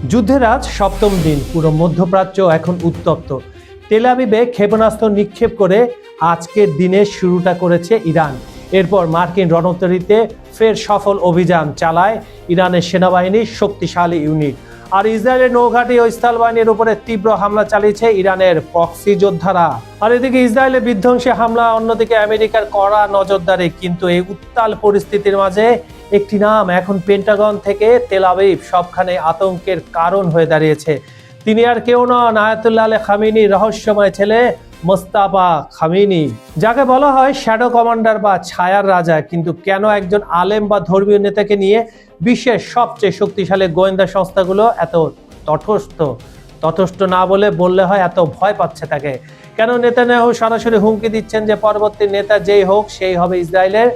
যুদ্ধের আজ সপ্তম দিন, পুরো মধ্যপ্রাচ্য এখন উত্তপ্ত। তেল আবিবে ক্ষেপণাস্ত্র নিক্ষেপ করে আজকের দিনের শুরুটা করেছে ইরান। এরপর মার্কিন রণতরীতে ফের সফল অভিযান চালায় ইরানের সেনাবাহিনীর শক্তিশালী ইউনিট। আর ইসরায়েলের নৌঘাঁটি ও স্থলবাহিনীর উপরে তীব্র হামলা চালিয়েছে ইরানের প্রক্সি যোদ্ধারা। আর এদিকে ইসরায়েলের বিধ্বংসী হামলা, অন্যদিকে আমেরিকার কড়া নজরদারি। কিন্তু এই উত্তাল পরিস্থিতির মাঝে একটি নাম এখন পেন্টাগন থেকে তেল আবিব সবখানে আতঙ্কের কারণ হয়ে দাঁড়িয়েছে। তিনি আর কেউ নন, আয়াতুল্লাহ আলী খামেনির রহস্যময় ছেলে মোস্তাফা খামেনি, যাকে বলা হয় শ্যাডো কমান্ডার বা ছায়ার রাজা। কিন্তু কেন একজন আলেম বা ধর্মীয় নেতাকে নিয়ে বিশ্বের সবচেয়ে শক্তিশালী গোয়েন্দা সংস্থাগুলো এত তটস্থ না বললে হয় এত ভয় পাচ্ছে তাকে? কেন নেতানিয়াহু সরাসরি হুমকি দিচ্ছেন যে পরবর্তী নেতা যেই হোক সেই হবে ইসরায়েলের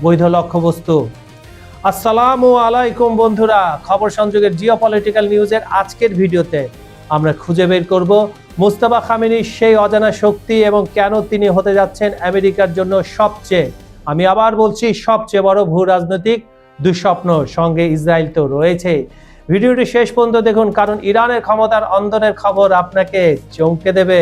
বৈধ লক্ষ্যবস্তু? আসসালামু আলাইকুম বন্ধুরা, খবর সংযোগের জিওপলিটিক্যাল নিউজের আজকের ভিডিওতে আমরা খুঁজে বের করব মোস্তাফা খামেনির সেই অজানা শক্তি এবং কেন তিনি হতে যাচ্ছেন আমেরিকার জন্য সবচেয়ে, আমি আবার বলছি, সবচেয়ে বড় ভূ রাজনৈতিক দুঃস্বপ্ন। সঙ্গে ইসরায়েল তো রয়েছে। ভিডিওটি শেষ পর্যন্ত দেখুন, কারণ ইরানের ক্ষমতার অন্দরের খবর আপনাকে চমকে দেবে।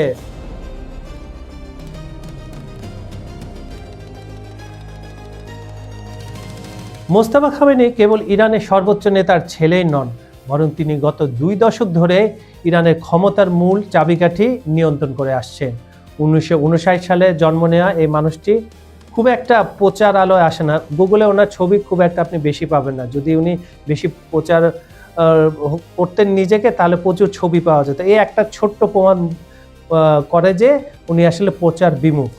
মোস্তাফা খামেনি কেবল ইরানের সর্বোচ্চ নেতার ছেলেই নন, বরং তিনি গত 2 দশক ধরে ইরানের ক্ষমতার মূল চাবিকাঠি নিয়ন্ত্রণ করে আসছেন। 1959 সালে জন্ম নেওয়া এই মানুষটি খুব একটা প্রচার আলোয় আসে না। গুগলে ওনার ছবি খুব একটা আপনি বেশি পাবেন না। যদি উনি বেশি প্রচার করতেন নিজেকে, তাহলে প্রচুর ছবি পাওয়া যেত। এই একটা ছোট্ট প্রমাণ করে যে উনি আসলে প্রচার বিমুখ,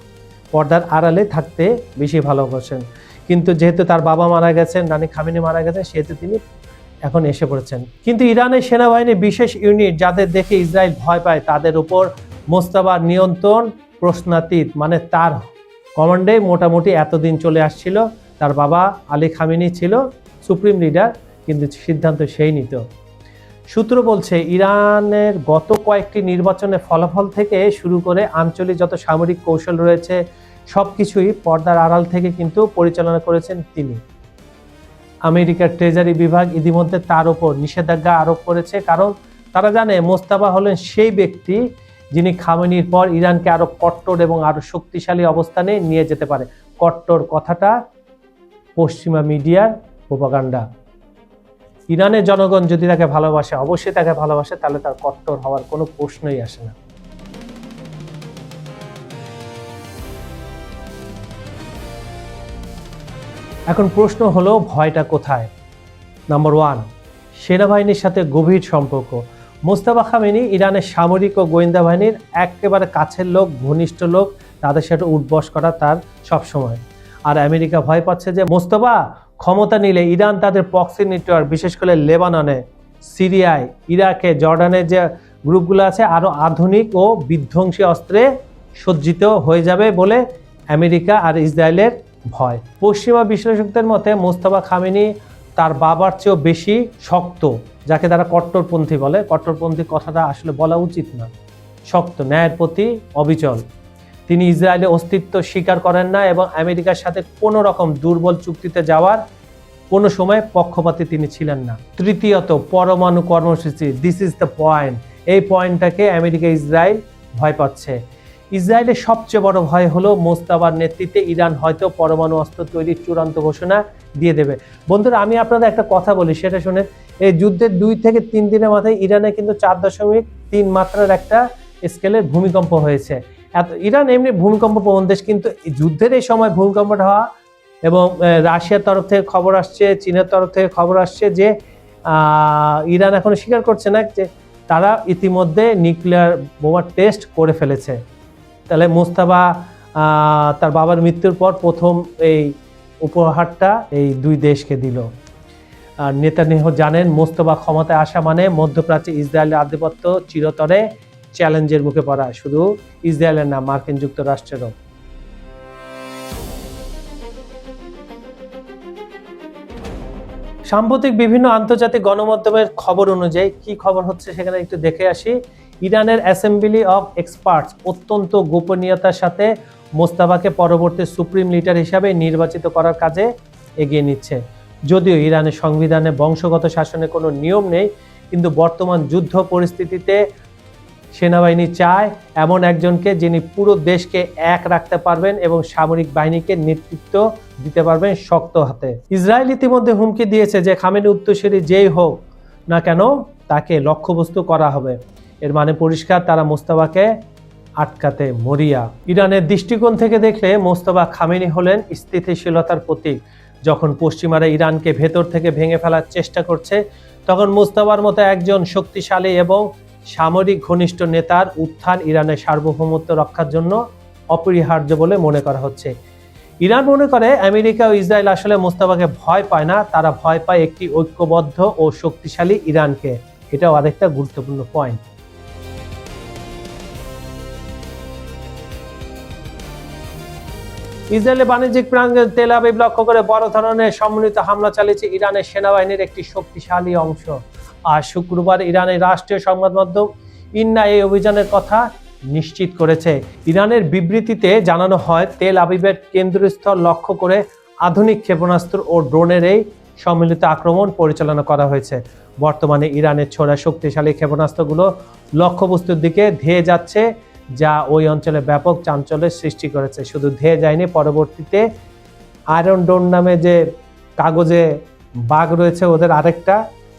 পর্দার আড়ালে থাকতে বেশি ভালোবাসেন। কিন্তু যেহেতু তার বাবা মারা গেছেন, রানী খামেনি মারা গেছেন, সেহেতু তিনি এখন এসে পড়েছেন। কিন্তু ইরানের সেনাবাহিনীর বিশেষ ইউনিট যাদের দেখে ইসরায়েল ভয় পায়, তাদের উপর মোস্তাফার নিয়ন্ত্রণ প্রশ্নাতীত। মানে তার কমান্ডে মোটামুটি এতদিন চলে আসছিল। তার বাবা আলী খামেনি ছিল সুপ্রিম লিডার, কিন্তু সিদ্ধান্ত সেই নিত। সূত্র বলছে ইরানের গত কয়েকটি নির্বাচনের ফলাফল থেকে শুরু করে আঞ্চলিক যত সামরিক কৌশল রয়েছে সবকিছুই পর্দার আড়াল থেকে কিন্তু পরিচালনা করেছেন তিনি। আমেরিকার ট্রেজারি বিভাগ ইতিমধ্যে তার উপর নিষেধাজ্ঞা আরোপ করেছে, কারণ তারা জানে মোস্তাফা হলেন সেই ব্যক্তি যিনি খামেনির পর ইরানকে আরো কট্টর এবং আরো শক্তিশালী অবস্থানে নিয়ে যেতে পারে। কট্টর কথাটা পশ্চিমা মিডিয়ার প্রোপাগান্ডা। ইরানের জনগণ যদি তাকে ভালোবাসে, অবশ্যই তাকে ভালোবাসে, তাহলে তার কট্টর হওয়ার কোনো প্রশ্নই আসে না। এখন প্রশ্ন হলো, ভয়টা কোথায়? নাম্বার 1, সেনাবাহিনীর সাথে গভীর সম্পর্ক। মোস্তাফা খামেনি ইরানের সামরিক ও গোয়েন্দা বাহিনীর একেবারে কাছের লোক, ঘনিষ্ঠ লোক। তাদের সাথে উঠবস করা তার সবসময়। আর আমেরিকা ভয় পাচ্ছে যে মোস্তাফা ক্ষমতা নিলে ইরান তাদের প্রক্সি নেটওয়ার্ক, বিশেষ করে লেবাননে, সিরিয়ায়, ইরাকে, জর্ডানের যে গ্রুপগুলো আছে, আরও আধুনিক ও বিধ্বংসী অস্ত্রে সজ্জিত হয়ে যাবে বলে আমেরিকা আর ইসরায়েলের ভয়। পশ্চিমা বিশ্লেষকদের মতে মোস্তাফা খামেনি তার বাবার চেয়েও বেশি শক্ত, যাকে তারা কট্টরপন্থী বলে। কট্টরপন্থী কথাটা আসলে বলা উচিত না। শক্ত, ন্যায়ের প্রতি অবিচল। তিনি ইসরায়েলের অস্তিত্ব স্বীকার করেন না এবং আমেরিকার সাথে কোনো রকম দুর্বল চুক্তিতে যাওয়ার কোনো সময় পক্ষপাতী তিনি ছিলেন না। তৃতীয়ত, পরমাণু কর্মসূচি। This is the point. এই পয়েন্টটাকে আমেরিকা, ইসরায়েল ভয় পাচ্ছে। ইসরায়েলের সবচেয়ে বড় ভয় হলো মোস্তাফার নেতৃত্বে ইরান হয়তো পরমাণু অস্ত্র তৈরির চূড়ান্ত ঘোষণা দিয়ে দেবে। বন্ধুরা, আমি আপনাদের একটা কথা বলি, সেটা শুনে। এই যুদ্ধের 2 থেকে 3 দিনের মাথায় ইরানে কিন্তু 4.3 মাত্রার একটা স্কেলের ভূমিকম্প হয়েছে। ইরান এমনি ভূমিকম্প প্রবণ দেশ, কিন্তু যুদ্ধের এই সময় ভূমিকম্পটা হওয়া, এবং রাশিয়ার তরফ থেকে খবর আসছে, চীনের তরফ থেকে খবর আসছে যে ইরান এখনো স্বীকার করছে না যে তারা ইতিমধ্যে নিউক্লিয়ার বোমার টেস্ট করে ফেলেছে। তাহলে মোস্তাফা তার বাবার মৃত্যুর পর প্রথম এই উপহারটা এই 2 দেশকে দিল। আর নেতানিয়াহু জানেন মোস্তাফা ক্ষমতায় আসা মানে মধ্যপ্রাচ্যে ইসরায়েলের আধিপত্য চিরতরে চ্যালেঞ্জের মুখে পড়া। শুধু ইসরায়েলের না, মার্কিন যুক্তরাষ্ট্রেরও। সাম্প্রতিক বিভিন্ন আন্তর্জাতিক গণমাধ্যমের খবর অনুযায়ী কি খবর হচ্ছে সেখানে একটু দেখে আসি। ইরানের অ্যাসেম্বলি অফ এক্সপার্টস অত্যন্ত গোপনীয়তার সাথে মোস্তাফাকে পরবর্তী সুপ্রিম লিডার হিসাবে নির্বাচিত করার কাজে এগিয়ে নিচ্ছে। যদিও ইরানের সংবিধানে বংশগত শাসনের কোনো নিয়ম নেই, কিন্তু বর্তমান যুদ্ধ পরিস্থিতিতে সেনাবাহিনী চায় এমন একজনকে যিনি পুরো দেশকে এক রাখতে পারবেন এবং সামরিক বাহিনীকে নেতৃত্ব দিতে পারবেন শক্ত হাতে। ইসরায়েল ইতিমধ্যে হুমকি দিয়েছে যে খামেনি উত্তরসূরি যেই হোক না কেন তাকে লক্ষ্যবস্তু করা হবে। এর মানে পরিষ্কার, তারা মোস্তফাকে আটকাতে মরিয়া। ইরানের দৃষ্টিকোণ থেকে দেখলে মোস্তফা খামেনি হলেন স্থিতিশীলতার প্রতীক। যখন পশ্চিমারা ইরানকে ভেতর থেকে ভেঙে ফেলার চেষ্টা করছে, তখন মোস্তফার মতো একজন শক্তিশালী এবং সামরিক ঘনিষ্ঠ নেতার উত্থান ইরানের সার্বভৌমত্ব রক্ষার জন্য অপরিহার্য বলে মনে করা হচ্ছে। ইরান মনে করে আমেরিকা ও ইসরায়েল আসলে মোস্তফাকে ভয় পায় না, তারা ভয় পায় একটি ঐক্যবদ্ধ ও শক্তিশালী ইরানকে। এটাও আরেকটা গুরুত্বপূর্ণ পয়েন্ট। ইসরায়েলের বাণিজ্যিক প্রাঙ্গণ তেল আবিব লক্ষ্য করে বড় ধরনের সমন্বিত হামলা চালিয়েছে ইরানের সেনাবাহিনীর একটি শক্তিশালী অংশ। আর শুক্রবার ইরানের রাষ্ট্রীয় সংবাদ মাধ্যম ইন্না এই অভিযানের কথা নিশ্চিত করেছে। ইরানের বিবৃতিতে জানানো হয়, তেল আবিবের কেন্দ্রস্থল লক্ষ্য করে আধুনিক ক্ষেপণাস্ত্র ও ড্রোনের এই সম্মিলিত আক্রমণ পরিচালনা করা হয়েছে। বর্তমানে ইরানের ছোড়া শক্তিশালী ক্ষেপণাস্ত্রগুলো লক্ষ্যবস্তুর দিকে ধেয়ে যাচ্ছে, যা ওই অঞ্চলে ব্যাপক চাঞ্চল্যের সৃষ্টি করেছে। শুধু ধেয়ে যায়নি, পরবর্তীতে আয়রন ডোন নামে যে কাগজে বাঘ রয়েছে ওদের আরেকটা,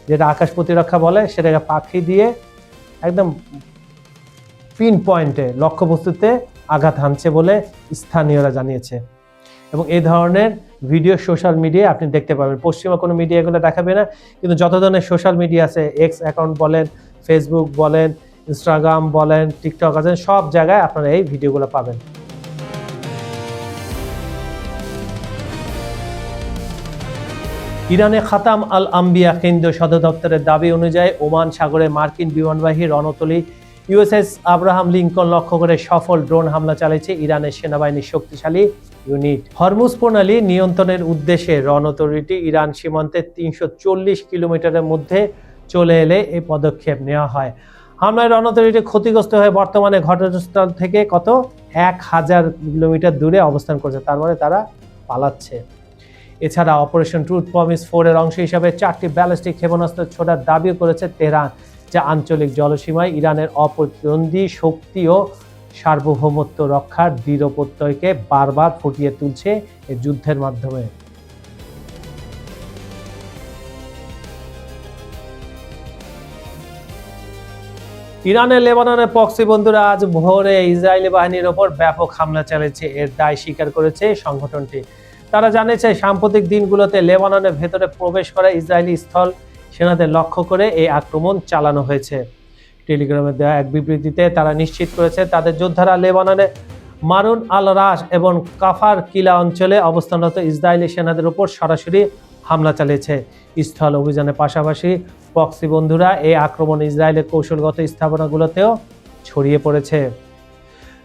যেটা আকাশ প্রতিরক্ষা বলে, সেটাকে পাখি দিয়ে একদম পিন পয়েন্টে লক্ষ্যবস্তুতে আঘাত হানছে বলে স্থানীয়রা জানিয়েছে। এবং এই ধরনের ভিডিও সোশ্যাল মিডিয়ায় আপনি দেখতে পাবেন। পশ্চিমা কোনো মিডিয়া এগুলো দেখাবে না, কিন্তু যত ধরনের সোশ্যাল মিডিয়া আছে, এক্স অ্যাকাউন্ট বলেন, ফেসবুক বলেন, ইনস্টাগ্রাম বলেন, টিকটক আছেন, সব জায়গায় আপনারা এই ভিডিওগুলো পাবেন। ইরানে খাতাম আল আম্বিয়া কেন্দ্রীয় সদর দপ্তরের দাবি অনুযায়ী ওমান সাগরে মার্কিন বিমানবাহী রণতরী ইউএসএস আব্রাহাম লিঙ্কন লক্ষ্য করে সফল ড্রোন হামলা চালিয়েছে ইরানের সেনাবাহিনীর শক্তিশালী ইউনিট। হরমুজ প্রণালী নিয়ন্ত্রণের উদ্দেশ্যে রণতরীটি ইরান সীমান্তে ৩৪০ কিলোমিটারের মধ্যে চলে এলে এই পদক্ষেপ নেওয়া হয়। হামলায় রণতরীটি ক্ষতিগ্রস্ত হয়ে বর্তমানে ঘটনাস্থল থেকে কত ১,০০০ কিলোমিটার দূরে অবস্থান করছে, তার মানে তারা পালাচ্ছে। এছাড়া অপারেশন ট্রুথ প্রমিস 4 এর অংশ হিসাবে 4টি ব্যালিস্টিক ক্ষেপণাস্ত্র ছোড়ার দাবিও করেছে তেহরান, যা আঞ্চলিক জলসীমায় ইরানের অপ্রতিদ্বন্দ্বী শক্তি ও সার্বভৌমত্ব রক্ষার দৃঢ় প্রত্যয়কে বারবার ফুটিয়ে তুলছে এই যুদ্ধের মাধ্যমে। ইরানের লেবাননের প্রক্সি বন্ধুরা আজ ভোরে ইসরায়েলি বাহিনীর ওপর ব্যাপক হামলা চালিয়েছে। এর দায় স্বীকার করেছে সংগঠনটি। তারা জানিয়েছে সাম্প্রতিক দিনগুলোতে লেবাননের ভেতরে প্রবেশ করা ইসরায়েলি স্থল সেনাদের লক্ষ্য করে এই আক্রমণ চালানো হয়েছে। টেলিগ্রামে দেওয়া এক বিবৃতিতে তারা নিশ্চিত করেছে তাদের যোদ্ধারা লেবাননে মারুন আল রাশ এবং কাফার কিলা অঞ্চলে অবস্থানরত ইসরায়েলি সেনাদের উপর সরাসরি হামলা চালিয়েছে। স্থল অভিযানের পাশাপাশি প্রক্সি বন্ধুরা এই আক্রমণ ইসরায়েলের কৌশলগত স্থাপনাগুলোতেও ছড়িয়ে পড়েছে।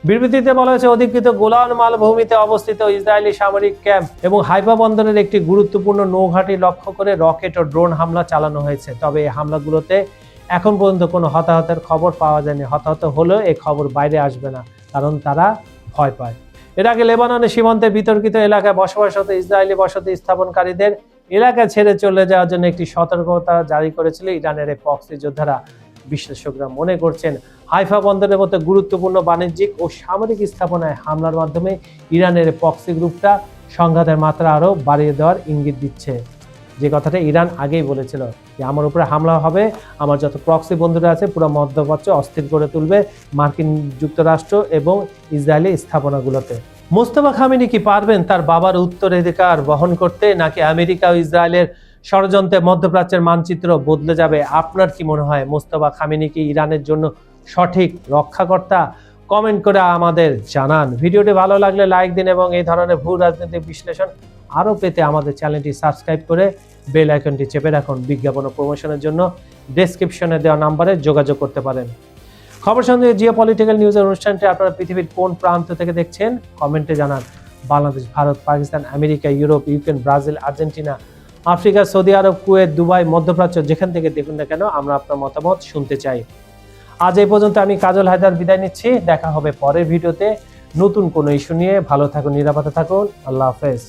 বিবৃতিতে বলা হয়েছে অধিকৃত গোলান মালভূমিতে অবস্থিত ইসরায়েলি সামরিক ক্যাম্প এবং হাইফা বন্দরের একটি গুরুত্বপূর্ণ নৌঘাঁটি লক্ষ্য করে রকেট ও ড্রোন হামলা চালানো হয়েছে। তবে এই হামলাগুলোতে এখন পর্যন্ত কোনো হতাহতের খবর পাওয়া যায়নি। হতাহত হলেও এই খবর বাইরে আসবে না, কারণ তারা ভয় পায়। এর আগে লেবাননের সীমান্তে বিতর্কিত এলাকায় বসবাসরত ইসরায়েলি বসতি স্থাপনকারীদের এলাকা ছেড়ে চলে যাওয়ার জন্য একটি সতর্কতা জারি করেছিল ইরানের এই প্রক্সি যোদ্ধারা। বিশ্লেষকরা মনে করছেন হাইফা বন্দরের মতো গুরুত্বপূর্ণ বাণিজ্যিক ও সামরিক স্থাপনায় হামলার মাধ্যমে ইরানের প্রক্সি গ্রুপটা সংঘাতের মাত্রা আরও বাড়িয়ে দেওয়ার ইঙ্গিত দিচ্ছে। যে কথাটা ইরান আগেই বলেছিল যে আমার উপরে হামলা হবে, আমার যত প্রক্সি বন্ধুরা আছে পুরো মধ্যপ্রাচ্য অস্থির করে তুলবে মার্কিন যুক্তরাষ্ট্র এবং ইসরায়েলি স্থাপনাগুলোতে। মোস্তফা খামেনি কি পারবেন তার বাবার উত্তরাধিকার বহন করতে, নাকি আমেরিকা ও ইসরায়েলের ষড়যন্ত্রে মধ্যপ্রাচ্যের মানচিত্র বদলে যাবে? আপনার কি মনে হয় মোস্তফা খামেনি কি ইরানের জন্য সঠিক রক্ষাকর্তা? কমেন্ট করে আমাদের জানান। ভিডিওটি ভালো লাগলে লাইক দিন এবং এই ধরনের ভূ রাজনৈতিক বিশ্লেষণ আরও পেতে আমাদের চ্যানেলটি সাবস্ক্রাইব করে বেল আইকনটি চেপে রাখুন। বিজ্ঞাপন ও প্রমোশনের জন্য ডেসক্রিপশনে দেওয়া নাম্বারে যোগাযোগ করতে পারেন। খবর সঙ্গে জিওপলিটিক্যাল নিউজের অনুষ্ঠানটি আপনারা পৃথিবীর কোন প্রান্ত থেকে দেখছেন কমেন্টে জানান। Bangladesh, Bharat, Pakistan, America, Europe, Ukraine, Brazil, Argentina, Africa, Saudi Arab, Kuwait, Dubai, মধ্যপ্রাচ্য, যেখান থেকে দেখুন না কেন আমরা আপনার মতামত শুনতে চাই। আজ এই পর্যন্ত আমি কাজল হায়দার বিদায় নিচ্ছি। দেখা হবে পরের ভিডিওতে নতুন কোনো ইস্যু নিয়ে। ভালো থাকুন, নিরাপদে থাকুন। আল্লাহ হাফেজ।